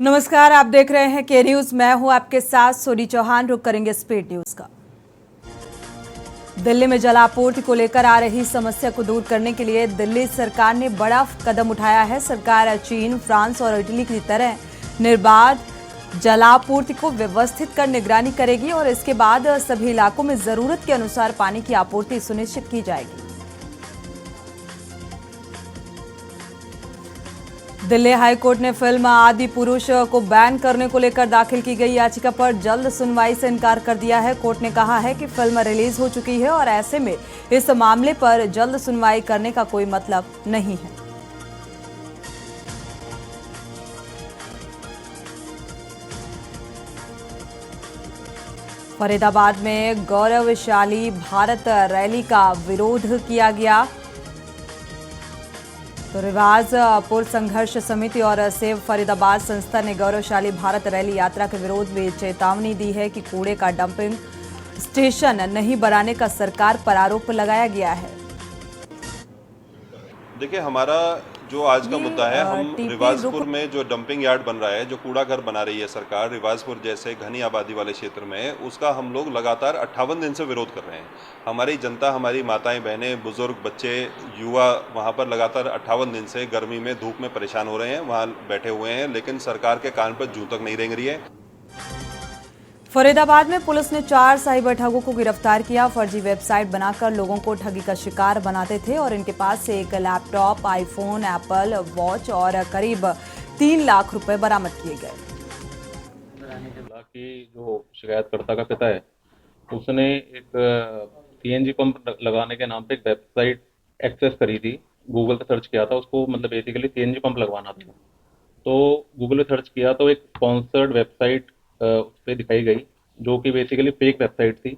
नमस्कार, आप देख रहे हैं के न्यूज। मैं हूं आपके साथ सोनी चौहान। रुक करेंगे स्पीड न्यूज का। दिल्ली में जलापूर्ति को लेकर आ रही समस्या को दूर करने के लिए दिल्ली सरकार ने बड़ा कदम उठाया है। सरकार चीन, फ्रांस और इटली की तरह निर्बाध जलापूर्ति को व्यवस्थित कर निगरानी करेगी और इसके बाद सभी इलाकों में जरूरत के अनुसार पानी की आपूर्ति सुनिश्चित की जाएगी। दिल्ली हाईकोर्ट ने फिल्म आदि पुरुष को बैन करने को लेकर दाखिल की गई याचिका पर जल्द सुनवाई से इनकार कर दिया है। कोर्ट ने कहा है कि फिल्म रिलीज हो चुकी है और ऐसे में इस मामले पर जल्द सुनवाई करने का कोई मतलब नहीं है। फरीदाबाद में गौरवशाली भारत रैली का विरोध किया गया। तो रिवाजपुर संघर्ष समिति और सेव फरीदाबाद संस्था ने गौरवशाली भारत रैली यात्रा के विरोध में चेतावनी दी है कि कूड़े का डंपिंग स्टेशन नहीं बनाने का सरकार पर आरोप लगाया गया है। देखिए, हमारा जो आज का मुद्दा है, हम रिवाजपुर में जो डंपिंग यार्ड बन रहा है, जो कूड़ा घर बना रही है सरकार रिवाजपुर जैसे घनी आबादी वाले क्षेत्र में, उसका हम लोग लगातार 58 दिन से विरोध कर रहे हैं। हमारी जनता, हमारी माताएं, बहनें, बुजुर्ग, बच्चे, युवा वहां पर लगातार 58 दिन से गर्मी में, धूप में परेशान हो रहे हैं, वहां बैठे हुए हैं, लेकिन सरकार के कान पर जूं तक नहीं रेंग रही है। फरीदाबाद में पुलिस ने 4 साइबर ठगों को गिरफ्तार किया। फर्जी वेबसाइट बनाकर लोगों को ठगी का शिकार बनाते थे और इनके पास से एक लैपटॉप, आईफोन, एप्पल वॉच और करीब 3 लाख रुपए बरामद किए गए। की जो शिकायतकर्ता का पिता है, उसने एक सीएनजी पंप लगाने के नाम पे एक वेबसाइट एक्सेस करी थी। गूगल पे सर्च किया था, उसको मतलब बेसिकली सीएनजी पंप लगवाना था। तो गूगल पे सर्च किया तो एक स्पॉन्सर्ड वेबसाइट उस पर दिखाई गई, जो कि बेसिकली फेक वेबसाइट थी।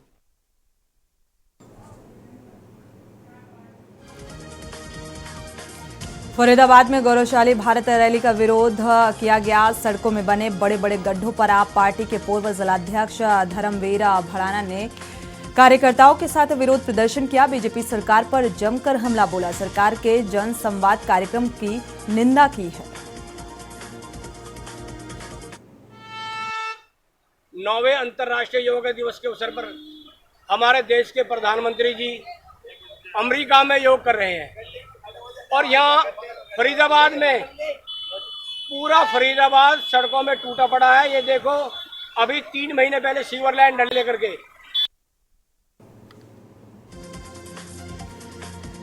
फरीदाबाद में गौरवशाली भारत रैली का विरोध किया गया। सड़कों में बने बड़े बड़े गड्ढों पर आप पार्टी के पूर्व जिलाध्यक्ष धर्मवीर भड़ाना ने कार्यकर्ताओं के साथ विरोध प्रदर्शन किया। बीजेपी सरकार पर जमकर हमला बोला। सरकार के जन संवाद कार्यक्रम की निंदा की है। 9वें अंतर्राष्ट्रीय योग दिवस के अवसर पर हमारे देश के प्रधानमंत्री जी अमेरिका में योग कर रहे हैं और यहाँ फरीदाबाद में पूरा फरीदाबाद सड़कों में टूटा पड़ा है। ये देखो, अभी 3 महीने पहले सीवर लाइन डल लेकर के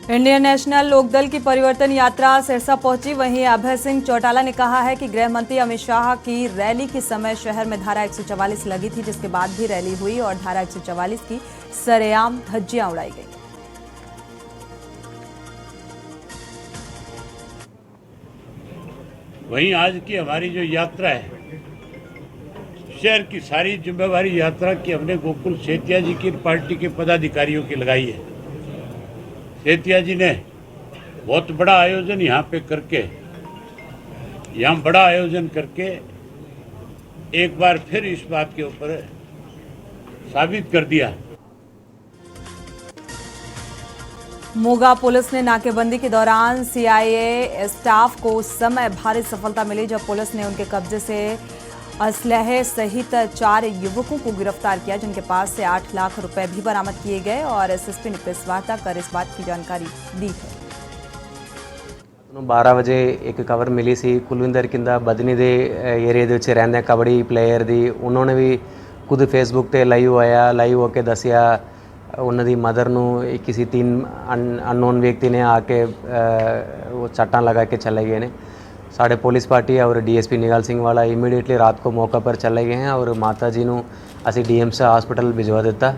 इंडियन नेशनल लोकदल की परिवर्तन यात्रा सिरसा पहुंची। वहीं अभय सिंह चौटाला ने कहा है कि गृह मंत्री अमित शाह की रैली के समय शहर में धारा 144 लगी थी, जिसके बाद भी रैली हुई और धारा 144 की सरेआम धज्जियां उड़ाई गई। वहीं आज की हमारी जो यात्रा है, शहर की सारी जिम्मेवारी यात्रा की हमने गोकुल सेतिया जी की पार्टी के पदाधिकारियों की लगाई है। सेतिया जी ने बहुत बड़ा आयोजन यहाँ पे करके, यहाँ बड़ा आयोजन करके एक बार फिर इस बात के ऊपर साबित कर दिया। मोगा पुलिस ने नाकेबंदी के दौरान सीआईए स्टाफ को उस समय भारी सफलता मिली जब पुलिस ने उनके कब्जे से असलहे सहित 4 युवकों को गिरफ्तार किया, जिनके पास से 8 लाख रुपए भी बरामद किए गए और एसएसपी ने प्रेस वार्ता कर इस बात की जानकारी दी है। 12 बजे एक खबर मिली सी कुलविंदर किंदा बदनीदे एरिया दे विच रहिंदे कबड्डी प्लेयर दी। उन्होंने भी खुद फेसबुक ते लाइव आया, लाइव होके दसिया ਉਹਨਾਂ ਦੀ मदर ਨੂੰ किसी 3 अननोन व्यक्ति ने आके वो चट्टान लगा के चले गए ने। साढ़े पुलिस पार्टी और डीएसपी निगाल सिंह वाला इमीडिएटली रात को मौका पर चले गए हैं और माता जी ਨੂੰ ਅਸੀਂ डीएमसी हॉस्पिटल भिजवा दिता।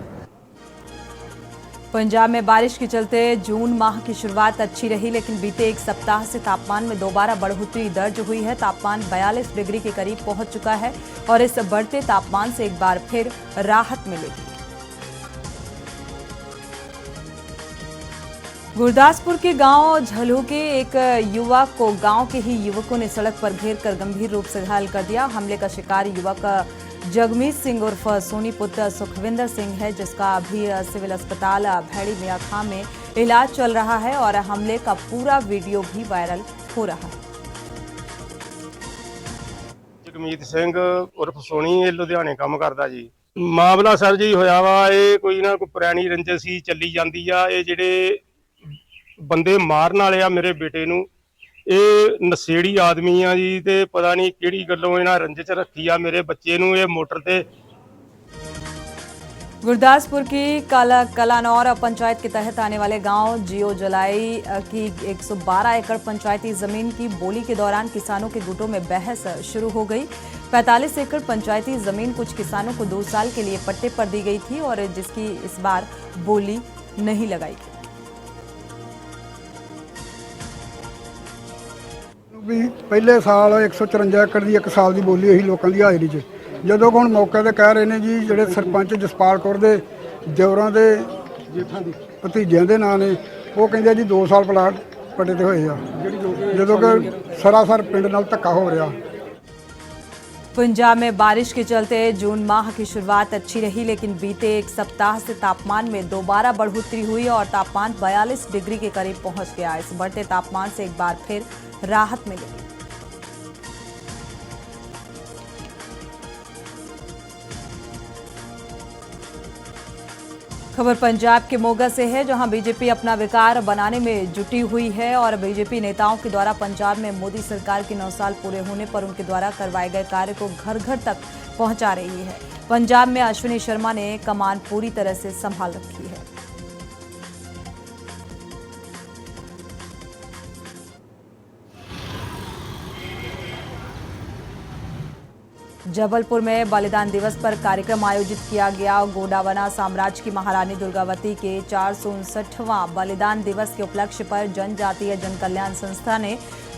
पंजाब में बारिश के चलते जून माह की शुरुआत अच्छी रही, लेकिन बीते एक सप्ताह से तापमान में दोबारा बढ़ोतरी दर्ज हुई है। तापमान 42 डिग्री के करीब पहुंच चुका है और इस बढ़ते तापमान से एक बार फिर राहत मिलेगी। गुरदासपुर के गांव झलू के एक युवक को गांव के ही युवकों ने सड़क पर घेर कर गंभीर रूप से घायल कर दिया। हमले का शिकार युवक जगमीत सिंह उर्फ सोनी पुत्र सुखविंदर सिंह है, जिसका अभी सिविल अस्पताल भैड़ी मियां खां में इलाज चल रहा है और हमले का पूरा वीडियो भी वायरल हो रहा है। ਜਗਮੀਤ ਸਿੰਘ ਉਰਫ ਸੋਣੀ, ਇਹ ਲੁਧਿਆਣੇ ਕੰਮ ਕਰਦਾ ਜੀ। ਮਾਮਲਾ ਸਰ ਜੀ ਹੋਇਆ ਵਾ, ਇਹ ਕੋਈ ਨਾ ਕੋਈ ਪੁਰਾਣੀ ਰੰਜਿਸ਼ ਹੀ ਚੱਲੀ ਜਾਂਦੀ ਆ। ਇਹ ਜਿਹੜੇ ਬੰਦੇ ਮਾਰਨ ਵਾਲੇ ਆ ਮੇਰੇ ਬੇਟੇ ਨੂੰ, ਇਹ ਨਸ਼ੇੜੀ ਆਦਮੀ ਆ ਜੀ, ਤੇ ਪਤਾ ਨਹੀਂ ਕਿਹੜੀ ਗੱਲੋਂ ਇਹਨਾਂ ਰੰਜਿਸ਼ ਰੱਖੀ ਆ ਮੇਰੇ ਬੱਚੇ ਨੂੰ। ਇਹ मोटर ਤੇ गुरदासपुर की कलानौर पंचायत के तहत आने वाले गांव जियो जलाई की 112 एकड़ पंचायती जमीन की बोली के दौरान किसानों के गुटों में बहस शुरू हो गई। 45 एकड़ पंचायती जमीन कुछ किसानों को 2 साल के लिए पट्टे पर दी गई थी और जिसकी इस बार बोली नहीं लगाई गई। भी पहले साल 154 एकड़ की 1 साल की बोली हुई लोगों की हाजरी च, ਜਦੋਂ ਹੁਣ ਮੌਕੇ ਤੇ ਕਹਿ ਰਹੇ ਨੇ ਜੀ ਜਿਹੜੇ ਸਰਪੰਚ ਜਸਪਾਲ ਕੌਰ ਦੇ ਦਿਓਰਾਂ ਦੇ ਭਤੀਜਿਆਂ ਦੇ ਨਾਂ ਨੇ, ਉਹ ਕਹਿੰਦੇ ਜੀ 2 ਸਾਲ ਪਲਾਟ ਪੱਟੇ ਤੇ ਹੋਏ ਆ, ਜਦੋਂ ਕਿ ਸਰਾਸਰ ਪਿੰਡ ਨਾਲ ਧੱਕਾ ਹੋ ਰਿਹਾ। पंजाब में बारिश के चलते जून माह की शुरुआत अच्छी रही, लेकिन बीते एक सप्ताह से तापमान में दोबारा बढ़ोतरी हुई और तापमान 42 डिग्री के करीब पहुंच गया। इस बढ़ते तापमान से एक बार फिर राहत मिली। खबर पंजाब के मोगा से है, जहां बीजेपी अपना विकार बनाने में जुटी हुई है और बीजेपी नेताओं के द्वारा पंजाब में मोदी सरकार के 9 साल पूरे होने पर उनके द्वारा करवाए गए कार्य को घर घर तक पहुंचा रही है। पंजाब में अश्विनी शर्मा ने कमान पूरी तरह से संभाल रखी है। जबलपुर में बलिदान दिवस पर कार्यक्रम आयोजित किया गया। गोंडावना साम्राज्य की महारानी दुर्गावती के 459वां बलिदान दिवस के उपलक्ष्य पर जनजातीय जन कल्याण संस्था ने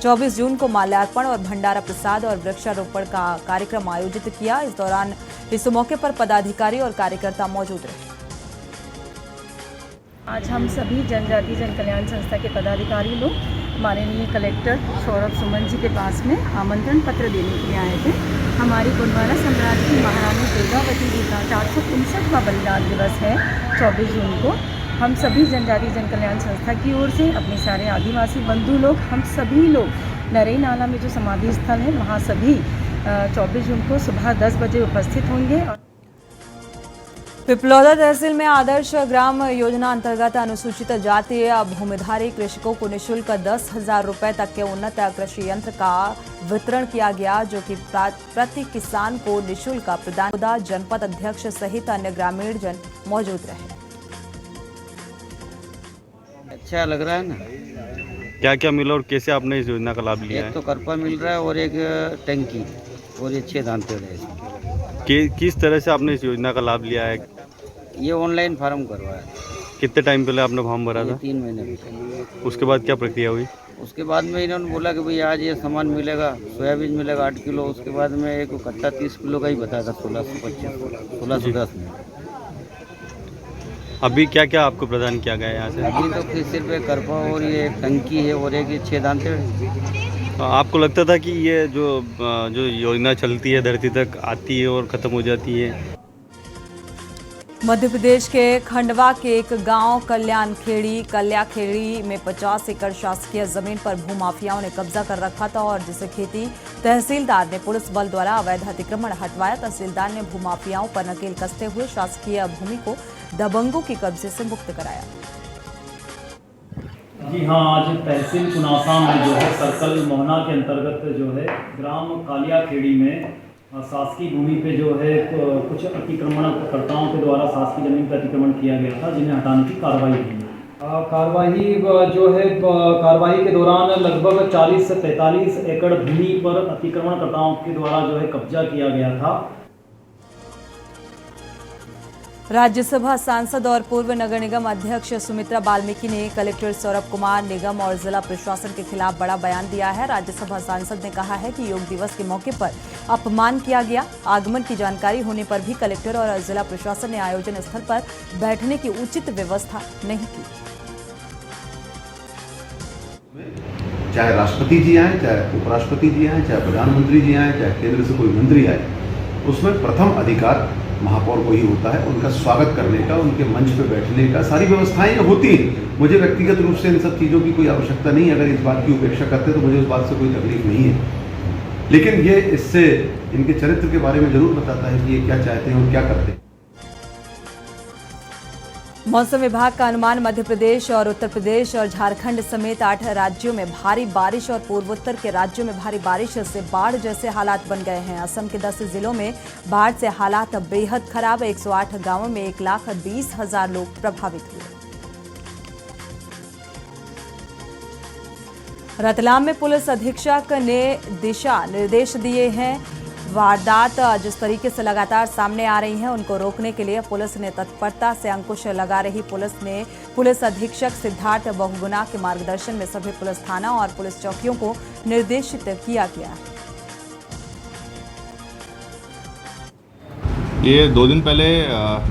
24 जून को माल्यार्पण और भंडारा प्रसाद और वृक्षारोपण का कार्यक्रम आयोजित किया। इस दौरान इस मौके पर पदाधिकारी और कार्यकर्ता मौजूद रहे। आज हम सभी जनजातीय जन कल्याण संस्था के पदाधिकारी लोग माननीय कलेक्टर सौरभ सुमन जी के पास में आमंत्रण पत्र देने के लिए आए थे। हमारी गोंडवाना साम्राज्य की महारानी दुर्गावती जी का 459वां बलिदान दिवस है 24 जून को। हम सभी जनजातीय जन कल्याण संस्था की ओर से अपने सारे आदिवासी बंधु लोग, हम सभी लोग नरई नाला में जो समाधि स्थल है वहाँ सभी 24 जून को सुबह 10 बजे उपस्थित होंगे। पिपलौदा तहसील में आदर्श ग्राम योजना अंतर्गत अनुसूचित जाति भूमिधारी कृषकों को निःशुल्क 10,000 रुपए तक के उन्नत कृषि यंत्र का वितरण किया गया, जो कि प्रति किसान को निःशुल्क प्रदान। जनपद अध्यक्ष सहित अन्य ग्रामीण जन मौजूद रहे। अच्छा लग रहा है ना। क्या क्या मिला और कैसे आपने इस योजना का लाभ लिया है? एक तो करपा मिल रहा है और एक टंकी और ये 6 दांते रहे। किस तरह से आपने इस योजना का लाभ लिया है? ये ऑनलाइन फार्म करवाया। कितने टाइम पहले आपने फॉर्म भरा था? 3 महीने पहले। उसके बाद क्या प्रक्रिया हुई? उसके बाद में इन्होंने बोला कि भाई आज ये सामान मिलेगा, सोयाबीन मिलेगा 8 किलो। उसके बाद में एक कट्टा 30 किलो का ही बताया था 1610 में। अभी क्या क्या आपको प्रदान किया गया है यहाँ से? अभी तो फिर सिर्फ एक करपा और ये टंकी है और एक 6 दांते। आपको लगता था कि ये जो योजना चलती है धरती तक आती है और ख़त्म हो जाती है? मध्य प्रदेश के खंडवा के एक गांव कल्याखेड़ी में 50 एकड़ शासकीय जमीन पर भूमाफियाओं ने कब्जा कर रखा था और जिसे खेती तहसीलदार ने पुलिस बल द्वारा अवैध अतिक्रमण हटवाया। तहसीलदार ने भूमाफियाओं पर नकेल कसते हुए शासकीय भूमि को दबंगों के कब्जे से मुक्त कराया। जी हाँ, आज तहसील पुनासा में जो है सर्कल मोहना के अंतर्गत जो है ग्राम कालियाखेड़ी में शासकीय भूमि पे जो है कुछ अतिक्रमणकर्ताओं के द्वारा शासकीय जमीन पर अतिक्रमण किया गया था, जिन्हें हटाने की कार्रवाई की। कार्रवाई के दौरान लगभग 40 से 45 एकड़ भूमि पर अतिक्रमणकर्ताओं के द्वारा जो है कब्जा किया गया था। राज्यसभा सांसद और पूर्व नगर निगम अध्यक्ष सुमित्रा बाल्मीकि ने कलेक्टर सौरभ कुमार, निगम और जिला प्रशासन के खिलाफ बड़ा बयान दिया है। राज्यसभा सांसद ने कहा है कि योग दिवस के मौके पर अपमान किया गया। आगमन की जानकारी होने पर भी कलेक्टर और जिला प्रशासन ने आयोजन स्थल पर बैठने की उचित व्यवस्था नहीं की। चाहे राष्ट्रपति जी आए, चाहे उपराष्ट्रपति जी आए, चाहे प्रधानमंत्री जी आए, चाहे केंद्र से कोई मंत्री आए, उसमें प्रथम अधिकार महापौर को ही होता है। उनका स्वागत करने का, उनके मंच पे बैठने का सारी व्यवस्थाएं होती हैं। मुझे व्यक्तिगत रूप से इन सब चीज़ों की कोई आवश्यकता नहीं है। अगर इस बात की उपेक्षा करते तो मुझे उस बात से कोई तकलीफ नहीं है। लेकिन ये इससे इनके चरित्र के बारे में जरूर बताता है कि ये क्या चाहते हैं और क्या करते हैं। मौसम विभाग का अनुमान मध्य प्रदेश और उत्तर प्रदेश और झारखंड समेत 8 राज्यों में भारी बारिश और पूर्वोत्तर के राज्यों में भारी बारिश से बाढ़ जैसे हालात बन गए हैं। असम के 10 जिलों में बाढ़ से हालात बेहद खराब। 108 गांवों में 1,20,000 लोग प्रभावित हुए। रतलाम में पुलिस अधीक्षक ने दिशा निर्देश दिए हैं। वारदात जिस तरीके से लगातार सामने आ रही हैं उनको रोकने के लिए पुलिस ने तत्परता से अंकुश लगा रही। पुलिस अधीक्षक सिद्धार्थ बहुगुणा के मार्गदर्शन में सभी पुलिस थाना और पुलिस चौकियों को निर्देशित किया गया है। ये 2 दिन पहले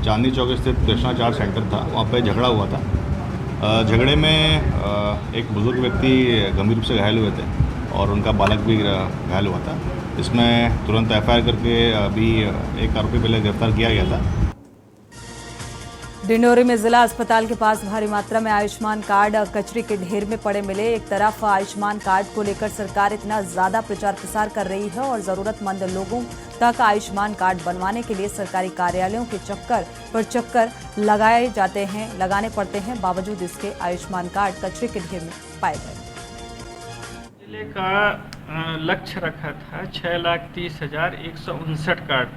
चांदनी चौक स्थित कृष्णाचार सेंटर था, वहाँ पे झगड़ा हुआ था। झगड़े में एक बुजुर्ग व्यक्ति गंभीर रूप से घायल हुए थे और उनका बालक भी घायल हुआ था। इसमें तुरंत एफआईआर करके अभी एक आरोपी पहले गिरफ्तार किया गया था। डिंडोरी में जिला अस्पताल के पास भारी मात्रा में आयुष्मान कार्ड कचरे के ढेर में पड़े मिले। एक तरफ आयुष्मान कार्ड को लेकर सरकार इतना ज्यादा प्रचार प्रसार कर रही है और जरूरतमंद लोगों तक आयुष्मान कार्ड बनवाने के लिए सरकारी कार्यालयों के चक्कर पर चक्कर लगाने पड़ते हैं। बावजूद इसके आयुष्मान कार्ड कचरे के ढेर में पाए गए। जिले का लक्ष्य रखा था 6,30,159 कार्ड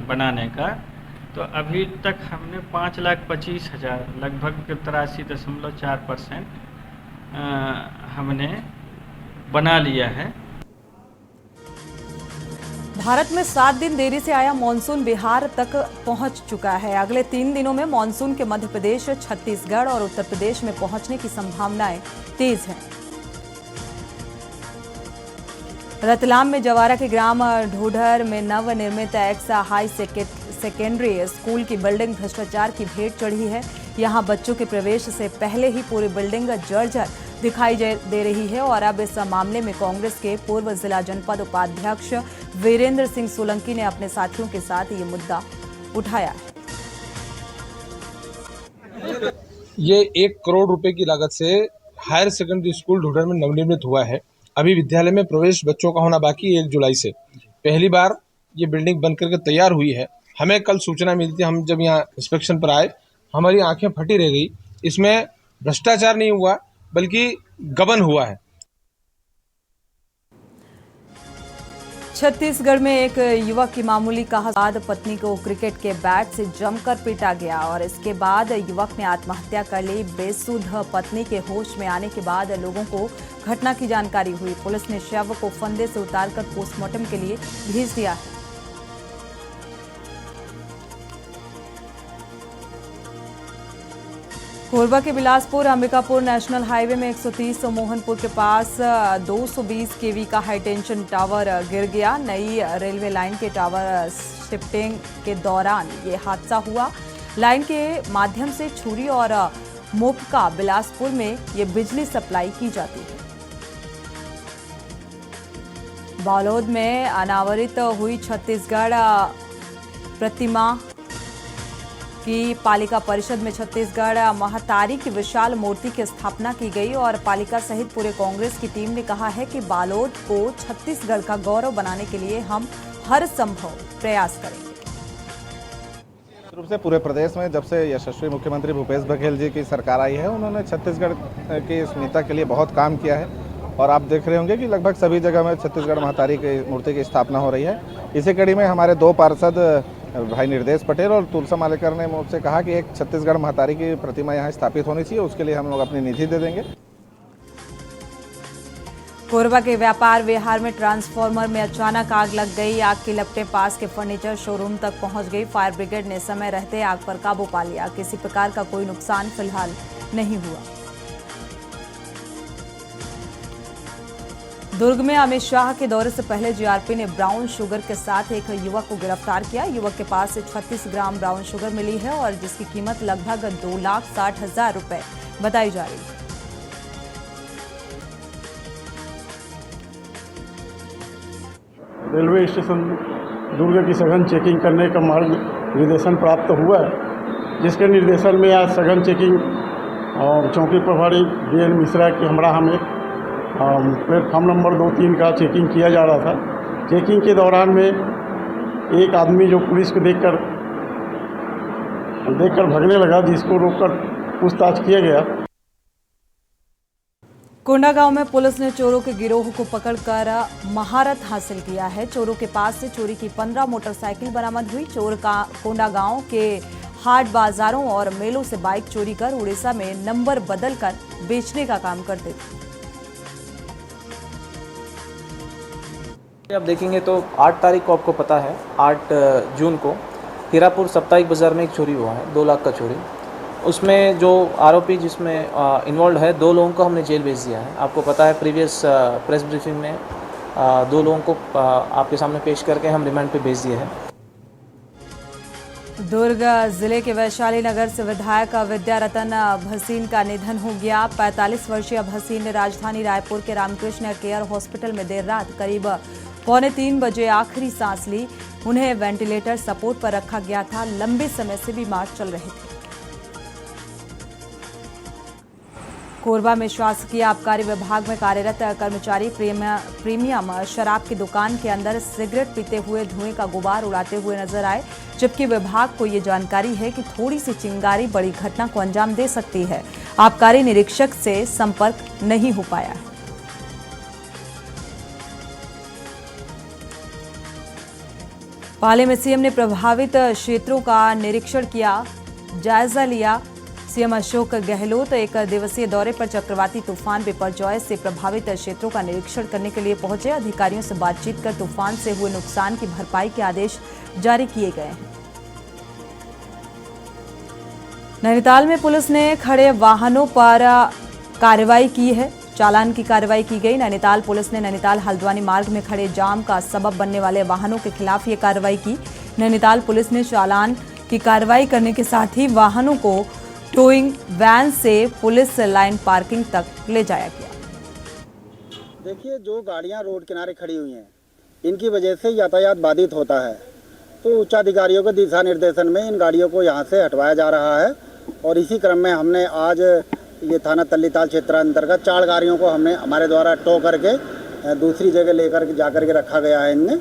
बनाने का, तो अभी तक हमने 5,25,000 लगभग 83.4% हमने बना लिया है। भारत में 7 दिन देरी से आया मानसून बिहार तक पहुंच चुका है। अगले 3 दिनों में मानसून के मध्य प्रदेश, छत्तीसगढ़ और उत्तर प्रदेश में पहुंचने की संभावनाएं तेज हैं। रतलाम में जवारा के ग्राम ढोढर में नवनिर्मित एक्स हाई सेकेंडरी स्कूल की बिल्डिंग भ्रष्टाचार की भेंट चढ़ी है। यहां बच्चों के प्रवेश से पहले ही पूरी बिल्डिंग जर्जर दिखाई दे रही है और अब इस मामले में कांग्रेस के पूर्व जिला जनपद उपाध्यक्ष वीरेंद्र सिंह सोलंकी ने अपने साथियों के साथ ये मुद्दा उठाया है। ये 1 करोड़ रुपए की लागत से हायर सेकेंडरी स्कूल ढोढर में नवनिर्मित हुआ है। अभी विद्यालय में प्रवेश बच्चों का होना बाकी है 1 जुलाई से। पहली बार ये बिल्डिंग बन करके तैयार हुई है। हमें कल सूचना मिली थी, हम जब यहाँ इंस्पेक्शन पर आए हमारी आंखें फटी रह गई। इसमें भ्रष्टाचार नहीं हुआ बल्कि गबन हुआ है। छत्तीसगढ़ में एक युवक की मामूली कहा पत्नी को क्रिकेट के बैट से जमकर पीटा गया और इसके बाद युवक ने आत्महत्या कर ली। बेसुध पत्नी के होश में आने के बाद लोगों को घटना की जानकारी हुई। पुलिस ने शव को फंदे से उतारकर पोस्टमार्टम के लिए भेज दिया है। कोरबा के बिलासपुर अंबिकापुर नेशनल हाईवे में 130 मोहनपुर के पास 220 केवी का हाईटेंशन टावर गिर गया। नई रेलवे लाइन के टावर शिफ्टिंग के दौरान ये हादसा हुआ। लाइन के माध्यम से छुरी और मोपका बिलासपुर में ये बिजली सप्लाई की जाती है। बालोद में अनावरित हुई छत्तीसगढ़ प्रतिमा की पालिका परिषद में छत्तीसगढ़ महतारी की विशाल मूर्ति की स्थापना की गई और पालिका सहित पूरे कांग्रेस की टीम ने कहा है कि बालोद को छत्तीसगढ़ का गौरव बनाने के लिए हम हर संभव प्रयास करेंगे। रूप से पूरे प्रदेश में जब से यशस्वी मुख्यमंत्री भूपेश बघेल जी की सरकार आई है, उन्होंने छत्तीसगढ़ की अस्मिता के लिए बहुत काम किया है और आप देख रहे होंगे कि लगभग सभी जगह में छत्तीसगढ़ महतारी की मूर्ति की स्थापना हो रही है। इसी कड़ी में हमारे 2 पार्षद भाई निर्देश पटेल और तुलसा मालेकर ने मुझसे कहा कि एक छत्तीसगढ़ महतारी की प्रतिमा यहाँ स्थापित होनी चाहिए, उसके लिए हम लोग अपनी निधि दे देंगे। कोरबा के व्यापार विहार में ट्रांसफार्मर में अचानक आग लग गई। आग की लपटें पास के फर्नीचर शोरूम तक पहुंच गई। फायर ब्रिगेड ने समय रहते आग पर काबू पा लिया। किसी प्रकार का कोई नुकसान फिलहाल नहीं हुआ। दुर्ग में अमित शाह के दौरे से पहले जीआरपी ने ब्राउन शुगर के साथ एक युवक को गिरफ्तार किया। युवक के पास से 36 ग्राम ब्राउन शुगर मिली है और जिसकी कीमत लगभग 2,60,000 रुपए बताई जा रही है। रेलवे स्टेशन दुर्ग की सघन चेकिंग करने का मार्ग निर्देशन प्राप्त हुआ है, जिसके निर्देशन में आज सघन चेकिंग और चौकी प्रभारी बीएन मिश्रा की हमरा हम एक प्लेटफार्म नंबर 2-3 का चेकिंग किया जा रहा था। चेकिंग के दौरान में एक आदमी जो पुलिस को देखकर भागने लगा, जिसको रोककर पूछताछ किया गया। कोंडागांव में पुलिस ने चोरों के गिरोह को पकड़कर महारत हासिल किया है। चोरों के पास से चोरी की 15 मोटरसाइकिल बरामद हुई। चोर का कोंडागांव के हाट बाजारों और मेलों से बाइक चोरी कर उड़ीसा में नंबर बदलकर बेचने का काम करते थे। आप देखेंगे तो 8 तारीख को आपको पता है 8 जून को हीरापुर साप्ताहिक बाजार में एक चोरी हुआ है, 2 लाख का चोरी। उसमें जो आरोपी जिसमें इन्वॉल्व है 2 लोगों को हमने जेल भेज दिया है। आपको पता है प्रीवियस प्रेस ब्रीफिंग में 2 लोगों को आपके सामने पेश करके हम रिमांड पे भेज दिए हैं। दुर्ग जिले के वैशाली नगर से विधायक विद्यारतन भसीन का निधन हो गया। 45 वर्षीय भसीन ने राजधानी रायपुर के रामकृष्ण केयर हॉस्पिटल में देर रात करीब 2:45 बजे आखिरी सांस ली। उन्हें वेंटिलेटर सपोर्ट पर रखा गया था। लंबे समय से बीमार चल रहे थे। कोरबा में शासकीय आबकारी विभाग में कार्यरत कर्मचारी प्रीमियम शराब की दुकान के अंदर सिगरेट पीते हुए धुएं का गुबार उड़ाते हुए नजर आए, जबकि विभाग को ये जानकारी है कि थोड़ी सी चिंगारी बड़ी घटना को अंजाम दे सकती है। आबकारी निरीक्षक से संपर्क नहीं हो पाया है। पाले में सीएम ने प्रभावित क्षेत्रों का निरीक्षण किया, जायजा लिया। सीएम अशोक गहलोत 1 दिवसीय दौरे पर चक्रवाती तूफान बिपरजॉय से प्रभावित क्षेत्रों का निरीक्षण करने के लिए पहुंचे। अधिकारियों से बातचीत कर तूफान से हुए नुकसान की भरपाई के आदेश जारी किए गए हैं। नैनीताल में पुलिस ने खड़े वाहनों पर कार्रवाई की है, चालान की कार्रवाई की गई। नैनीताल पुलिस ने नैनीताल हल्द्वानी मार्ग में खड़े जाम का सबब बनने वाले वाहनों के खिलाफ ये कार्रवाई की। नैनीताल पुलिस ने चालान की कार्रवाई करने के साथ ही वाहनों को टोइंग वैन से पुलिस लाइन पार्किंग तक ले जाया गया। देखिए, जो गाड़ियां रोड किनारे खड़ी हुई हैं, इनकी वजह से यातायात बाधित होता है, तो उच्चाधिकारियों के दिशा निर्देशन में इन गाड़ियों को यहां से हटवाया जा रहा है। और इसी क्रम में हमने आज ये थाना तल्लीताल क्षेत्र अंतर्गत 4 गाड़ियों को हमने हमारे द्वारा टो करके दूसरी जगह लेकर जाकर के रखा गया है। इनमें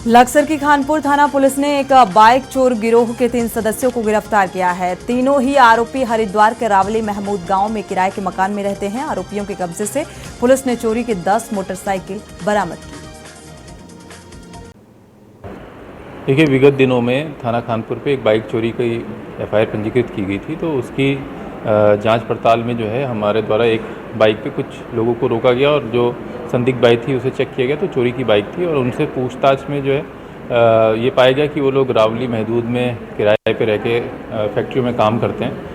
लक्सर की खानपुर थाना पुलिस ने एक बाइक चोर गिरोह के 3 सदस्यों को गिरफ्तार किया है। तीनों ही आरोपी हरिद्वार के रावली महमूद गांव में किराए के मकान में रहते हैं। आरोपियों के कब्जे से पुलिस ने चोरी की 10 मोटरसाइकिल बरामद की। देखिए, विगत दिनों में थाना खानपुर पे एक बाइक चोरी की एफआईआर पंजीकृत की गई थी, तो उसकी जांच पड़ताल में जो है हमारे द्वारा एक बाइक पे कुछ लोगों को रोका गया और जो संदिग्ध बाइक थी उसे चेक किया गया तो चोरी की बाइक थी। और उनसे पूछताछ में जो है ये पाया गया कि वो लोग रावली महदूद में किराए पे रह के फैक्ट्री में काम करते हैं।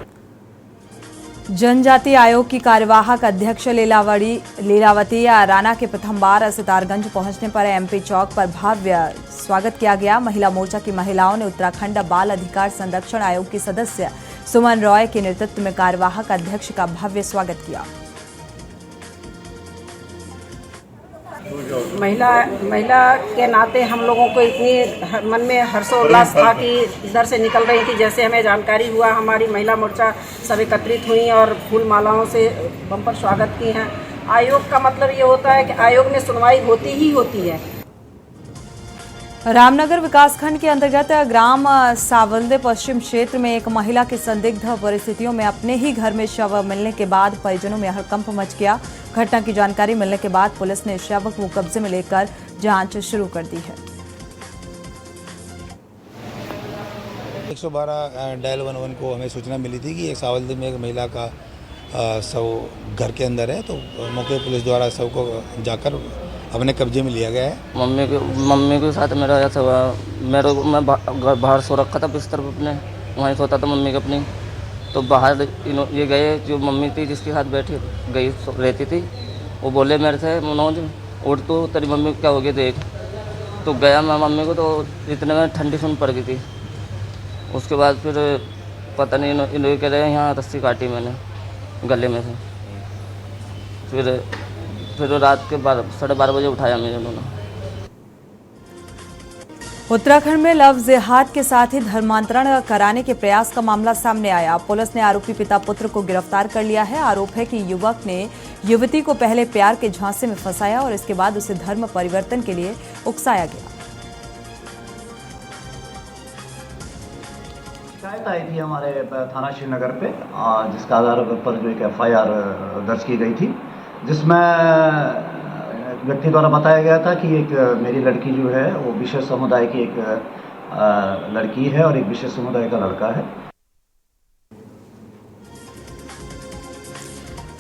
जनजाति आयोग की कार्यवाहक अध्यक्ष लीलावती राणा के प्रथम बार सितारगंज पहुंचने पर एमपी चौक पर भव्य स्वागत किया गया। महिला मोर्चा की महिलाओं ने उत्तराखंड बाल अधिकार संरक्षण आयोग की सदस्य सुमन रॉय के नेतृत्व में कार्यवाहक अध्यक्ष का भव्य स्वागत किया। महिला के नाते हम लोगों को इतनी मन में हर्षोल्लास था कि इधर से निकल रही थी। जैसे हमें जानकारी हुआ, हमारी महिला मोर्चा सब एकत्रित हुई और फूल मालाओं से बम्पर स्वागत की हैं। आयोग का मतलब ये होता है कि आयोग में सुनवाई होती ही होती है। रामनगर विकासखंड के अंतर्गत ग्राम सावलदे पश्चिम क्षेत्र में एक महिला की संदिग्ध परिस्थितियों में अपने ही घर में शव मिलने के बाद परिजनों में हड़कंप मच गया। घटना की जानकारी मिलने के बाद पुलिस ने शव को कब्जे में लेकर जांच शुरू कर दी है। 112 डायल 11 को हमें सूचना मिली थी कि एक सावलदे में एक महिला का शव घर के अंदर है, तो मौके पुलिस द्वारा शव को जाकर अपने कब्जे में लिया गया है। मम्मी के साथ मेरा ऐसा हुआ, मैं बाहर सो रखा था बिस्तर पर अपने, वहीं सोता था मम्मी के अपनी। तो बाहर ये गए, जो मम्मी थी जिसके साथ बैठी गई रहती थी, वो बोले मेरे से मनोज उठ तो तेरी मम्मी क्या हो गया देख। तो गया मैं मम्मी को, तो इतने में ठंडी सुन पड़ गई थी। उसके बाद फिर पता नहीं इन्होंने कह रहे यहाँ रस्सी काटी मैंने गले में से। फिर रात के 12:30 बजे उठाया मुझे उन्होंने। उत्तराखंड में लव जिहाद के साथ ही धर्मांतरण कराने के प्रयास का मामला सामने आया। पुलिस ने आरोपी पिता पुत्र को गिरफ्तार कर लिया है। आरोप है कि युवक ने युवती को पहले प्यार के झांसे में फंसाया और इसके बाद उसे धर्म परिवर्तन के लिए उकसाया गया। शिकायत आई थी हमारे थाना श्रीनगर पे, जिसका आधार पर जो एक FIR दर्ज की गई थी, जिसमें व्यक्ति द्वारा बताया गया था कि एक मेरी लड़की जो है वो विशेष समुदाय की एक लड़की है और एक विशेष समुदाय का लड़का है।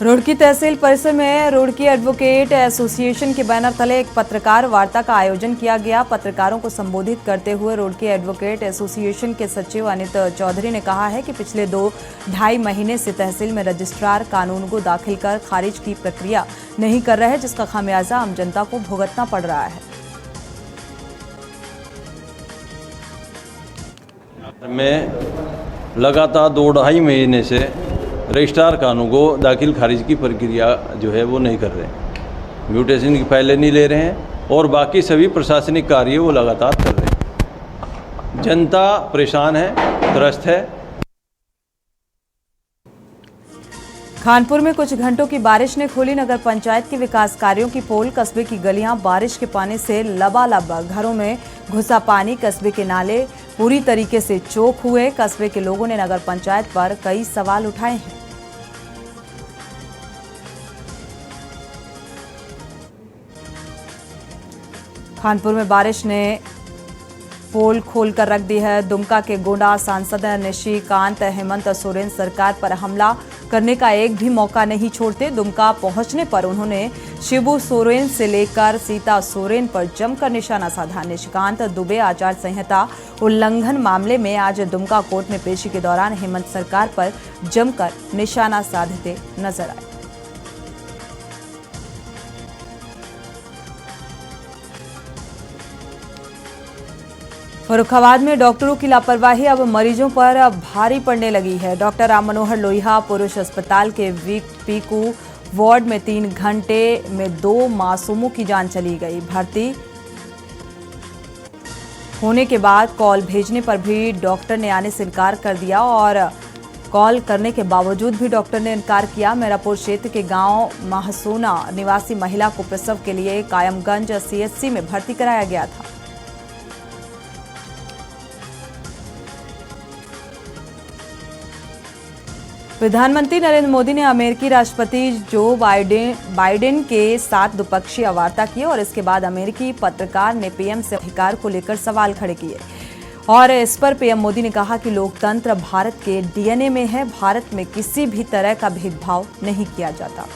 रुड़की तहसील परिसर में रुड़की एडवोकेट एसोसिएशन के बैनर तले एक पत्रकार वार्ता का आयोजन किया गया। पत्रकारों को संबोधित करते हुए रुड़की एडवोकेट एसोसिएशन के सचिव अनित चौधरी ने कहा है कि पिछले 2-2.5 महीने से तहसील में रजिस्ट्रार कानून को दाखिल कर खारिज की प्रक्रिया नहीं कर रहे हैं, जिसका खामियाजा आम जनता को भुगतना पड़ रहा है। में लगातार 2-2.5 महीने से रजिस्ट्रार कानून को दाखिल खारिज की प्रक्रिया जो है वो नहीं कर रहे हैं, म्यूटेशन की फाइलें नहीं ले रहे हैं और बाकी सभी प्रशासनिक कार्य वो लगातार कर रहे हैं। जनता परेशान है, त्रस्त है। खानपुर में कुछ घंटों की बारिश ने खोली नगर पंचायत के विकास कार्यों की पोल। कस्बे की गलियां बारिश के पानी से लबालब, घरों में घुसा पानी। कस्बे के नाले पूरी तरीके से चोक हुए। कस्बे के लोगों ने नगर पंचायत पर कई सवाल उठाए हैं। खानपुर में बारिश ने पोल खोलकर रख दी है। दुमका के गोंडा सांसद निशिकांत हेमंत सोरेन सरकार पर हमला करने का एक भी मौका नहीं छोड़ते। दुमका पहुंचने पर उन्होंने शिबू सोरेन से लेकर सीता सोरेन पर जमकर निशाना साधा। निशिकांत दुबे आचार संहिता उल्लंघन मामले में आज दुमका कोर्ट में पेशी के दौरान हेमंत सरकार पर जमकर निशाना साधते नजर आए। फर्रुखाबाद में डॉक्टरों की लापरवाही अब मरीजों पर भारी पड़ने लगी है। डॉक्टर राम मनोहर लोहिया पुरुष अस्पताल के पीकू वार्ड में 3 घंटे में 2 मासूमों की जान चली गई। भर्ती होने के बाद कॉल भेजने पर भी डॉक्टर ने आने से इनकार कर दिया और कॉल करने के बावजूद भी डॉक्टर ने इनकार किया। मेरापुर क्षेत्र के गांव महसोना निवासी महिला को प्रसव के लिए कायमगंज CHC में भर्ती कराया गया था। प्रधानमंत्री नरेंद्र मोदी ने अमेरिकी राष्ट्रपति जो बाइडेन के साथ द्विपक्षीय वार्ता की और इसके बाद अमेरिकी पत्रकार ने पीएम से अधिकार को लेकर सवाल खड़े किए और इस पर पीएम मोदी ने कहा कि लोकतंत्र भारत के DNA में है। भारत में किसी भी तरह का भेदभाव नहीं किया जाता।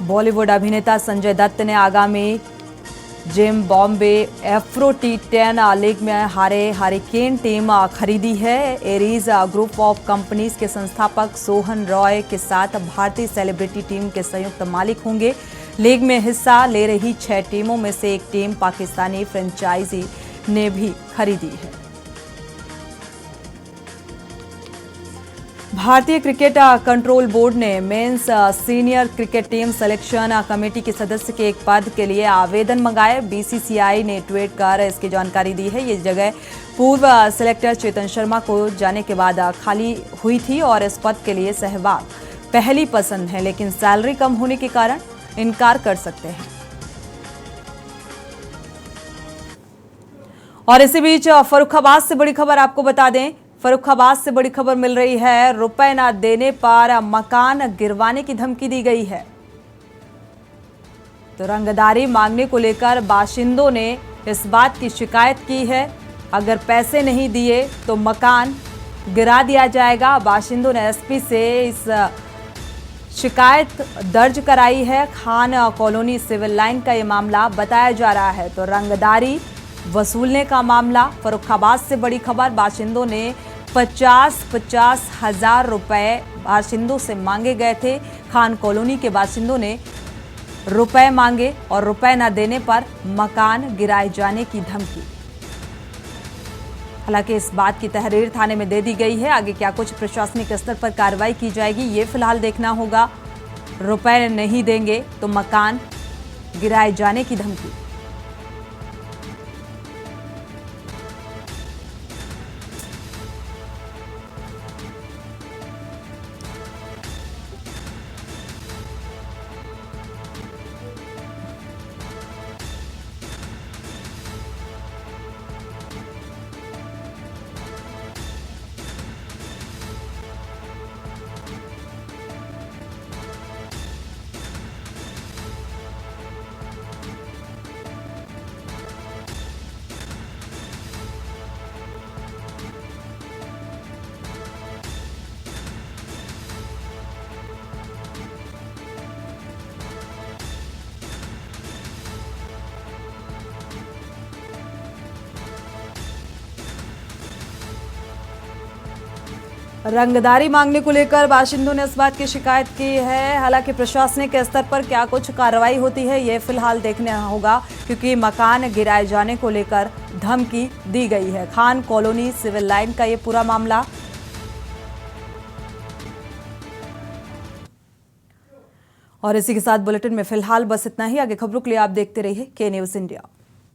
बॉलीवुड अभिनेता संजय दत्त ने आगामी जिम्बाब्वे एफ्रो T10 लीग में हरिकेन टीम खरीदी है। एरीज ग्रुप ऑफ कंपनीज के संस्थापक सोहन रॉय के साथ भारतीय सेलिब्रिटी टीम के संयुक्त मालिक होंगे। लीग में हिस्सा ले रही 6 टीमों में से एक टीम पाकिस्तानी फ्रेंचाइजी ने भी खरीदी है। भारतीय क्रिकेट कंट्रोल बोर्ड ने men's senior cricket team selection committee के सदस्य के एक पद के लिए आवेदन मंगाए। BCCI ने ट्वीट कर इसकी जानकारी दी है। ये जगह पूर्व सिलेक्टर चेतन शर्मा को जाने के बाद खाली हुई थी और इस पद के लिए सहवाग पहली पसंद है, लेकिन सैलरी कम होने के कारण इनकार कर सकते हैं। और इसी बीच फर्रुखाबाद से बड़ी खबर आपको बता दें। फर्रुखाबाद से बड़ी खबर मिल रही है। रुपए न देने पर मकान गिरवाने की धमकी दी गई है। तो रंगदारी मांगने को लेकर बाशिंदों ने इस बात की शिकायत की है, अगर पैसे नहीं दिए तो मकान गिरा दिया जाएगा। बाशिंदों ने एसपी से इस शिकायत दर्ज कराई है। खान कॉलोनी सिविल लाइन का ये मामला बताया जा रहा है। तो रंगदारी वसूलने का मामला। फर्रुखाबाद से बड़ी खबर, बाशिंदों ने 50-50 हज़ार रुपए बाशिंदों से मांगे गए थे। खान कॉलोनी के बाशिंदों ने रुपए मांगे और रुपए न देने पर मकान गिराए जाने की धमकी। हालांकि इस बात की तहरीर थाने में दे दी गई है। आगे क्या कुछ प्रशासनिक स्तर पर कार्रवाई की जाएगी, ये फिलहाल देखना होगा। रुपए नहीं देंगे तो मकान गिराए जाने की धमकी। रंगदारी मांगने को लेकर बाशिंदों ने इस बात की शिकायत की है। हालांकि प्रशासनिक स्तर पर क्या कुछ कार्रवाई होती है ये फिलहाल देखना होगा, क्योंकि मकान गिराए जाने को लेकर धमकी दी गई है। खान कॉलोनी सिविल लाइन का ये पूरा मामला। और इसी के साथ बुलेटिन में फिलहाल बस इतना ही। आगे खबरों के लिए आप देखते रहिए के न्यूज़ इंडिया।